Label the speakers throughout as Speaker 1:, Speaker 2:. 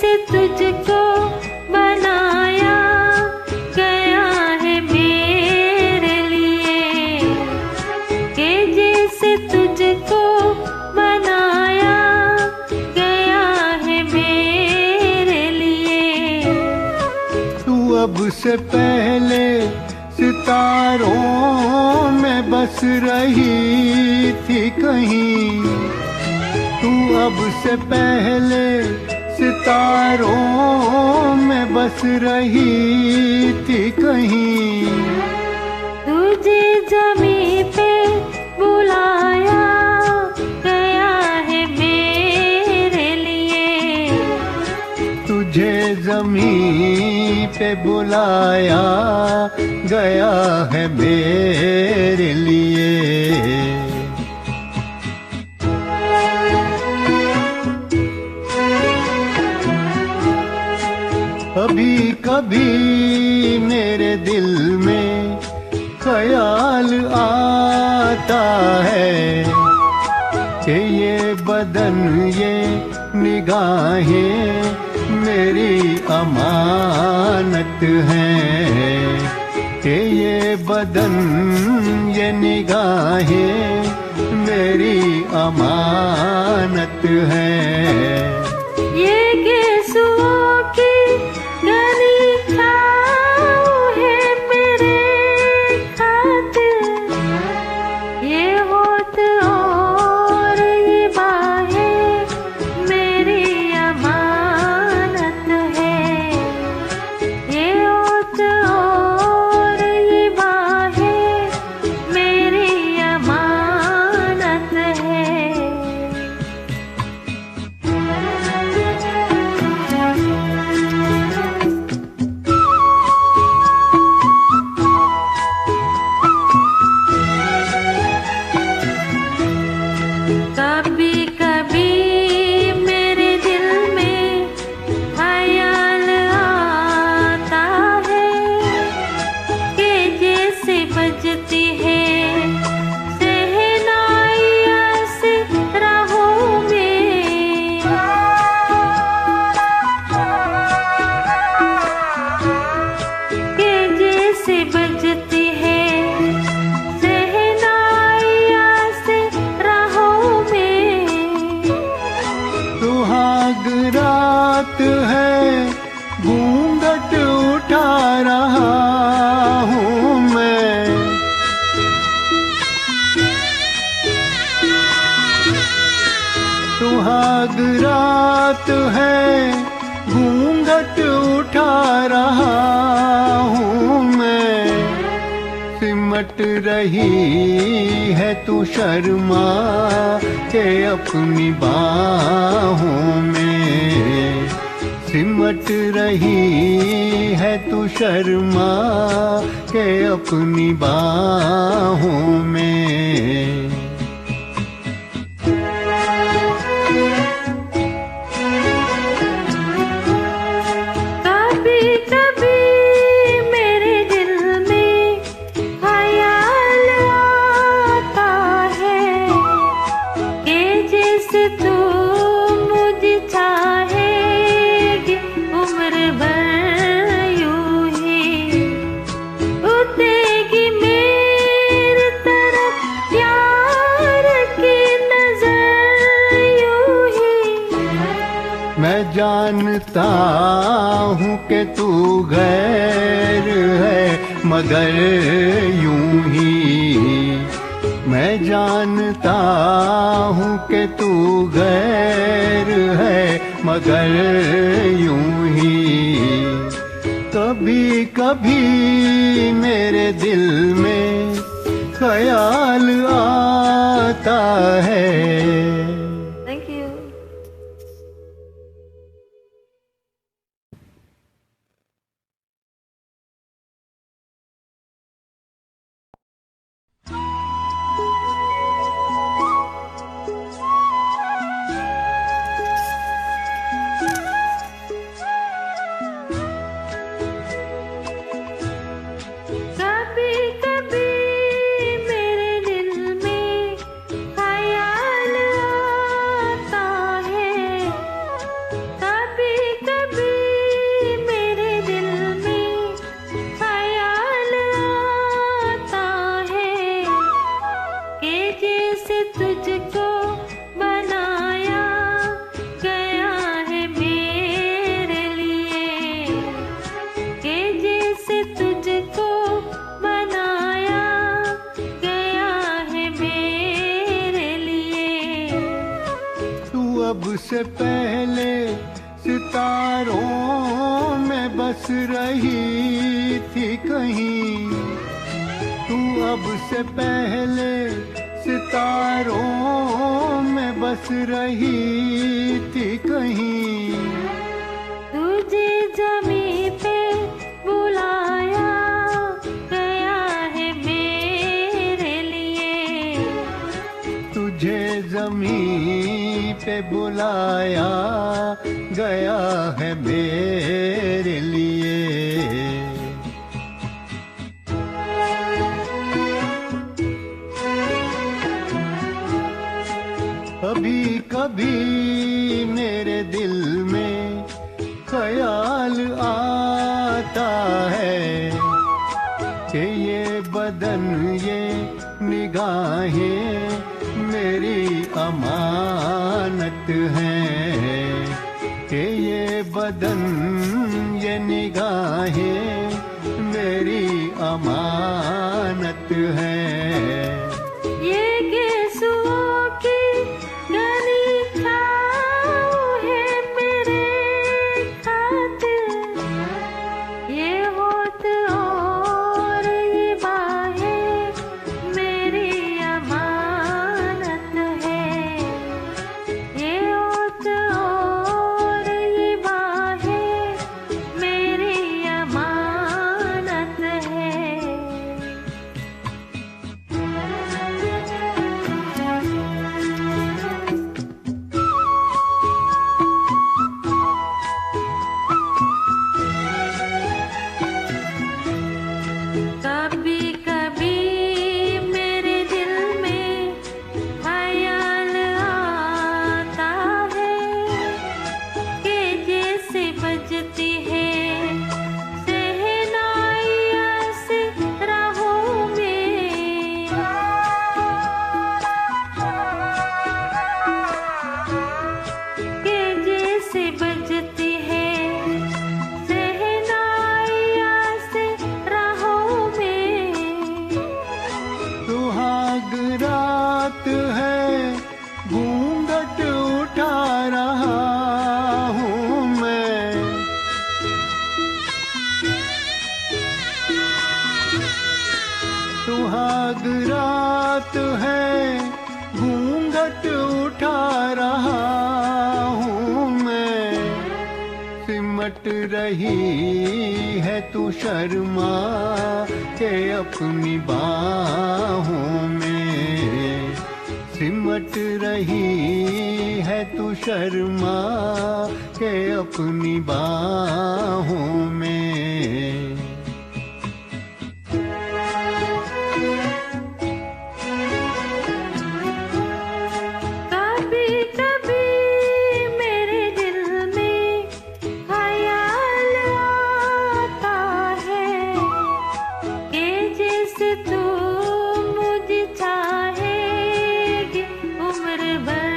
Speaker 1: जैसे तुझको बनाया गया है मेरे लिए, कि जैसे तुझको बनाया गया है मेरे लिए।
Speaker 2: तू अब से पहले सितारों में बस रही थी कहीं, तू अब से पहले सितारों में बस रही थी कहीं।
Speaker 1: तुझे ज़मीं पे बुलाया गया है मेरे लिए,
Speaker 2: तुझे ज़मीं पे बुलाया गया है मेरे लिए। कभी कभी मेरे दिल में ख्याल आता है कि ये बदन ये निगाहें मेरी अमानत हैं, कि ये बदन ये निगाहें मेरी अमानत हैं।
Speaker 1: ये गेसुओं की घनी छाँव है मेरे खातिर, ये होठ और ये बाहें मेरी अमानत है, ये होठ और ये बाहें मेरी अमानत है। कभी कभी मेरे दिल में ख्याल आता है कि जैसे बजती है शहनाइयाँ से राहों में, कि जैसे बजती है शहनाइयाँ से राहों में।
Speaker 2: सुहाग रात है घूंघट उठा रहा हूँ मैं, सुहाग रात है घूंघट उठा रहा हूँ मैं। सिमट रही है तू शर्मा के अपनी बाहों में, सिमट रही है तू शर्मा के अपनी बाहों में।
Speaker 1: कभी कभी मेरे दिल में ख्याल आता है कि जैसे तू मुझे चाहेगी उम्र भर यूं ही, उठेगी मेरी तरफ प्यार की नजर यूं ही।
Speaker 2: मैं जानता हूँ कि तू गैर है मगर यूं ही, मैं जानता हूँ कि तू गैर है मगर यूं ही। कभी कभी मेरे दिल में ख्याल आता है।
Speaker 1: Thank you. कभी कभी मेरे दिल में ख्याल
Speaker 2: सितारों में बस रही थी कहीं, तू अब से पहले सितारों में बस रही थी कहीं।
Speaker 1: तुझे ज़मीं पे बुलाया गया है मेरे लिए,
Speaker 2: तुझे ज़मीं पे बुलाया गया है मेरे लिए। कभी कभी मेरे दिल में ख्याल आता है कि ये बदन ये निगाहें मेरी अमानत हैं, कि ये बदन ये निगाहें मेरी अमानत हैं।
Speaker 1: ये गेसुओं की घनी छाँव है मेरे खातिर, ये होठ और ये बाहें मेरी अमानत है, ये होठ और ये बाहें मेरी अमानत है। कभी कभी मेरे दिल में ख्याल आता है कि जैसे बजती है शहनाइयाँ से राहों में, कि जैसे बजती है शहनाइयाँ से राहों में।
Speaker 2: सुहाग रात है घूंघट उठा रहा हूँ मैं, सुहाग रात है घूंघट उठा रहा हूँ मैं। सिमट रही है तू शर्मा के अपनी बाहों में, सिमट रही है तू शर्मा के अपनी बाहों में।
Speaker 1: कभी कभी मेरे दिल में ख्याल आता है कि जैसे तू मुझे चाहेगी उम्र भर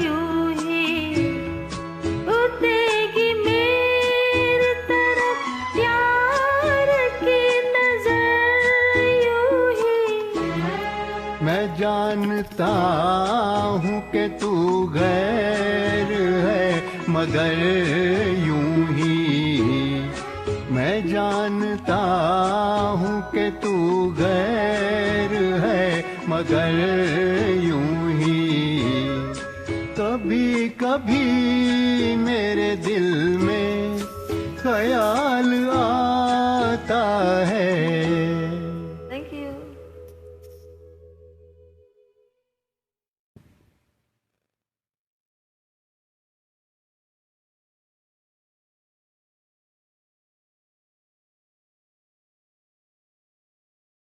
Speaker 1: यूं ही, उठेगी मेरी तरफ प्यार की नजर यूं ही।
Speaker 2: मैं जानता हूँ कि तू गैर है मगर यूं ही, मैं जानता हूँ कि तू गैर है मगर यूं ही। कभी कभी मेरे दिल में ख्याल आता है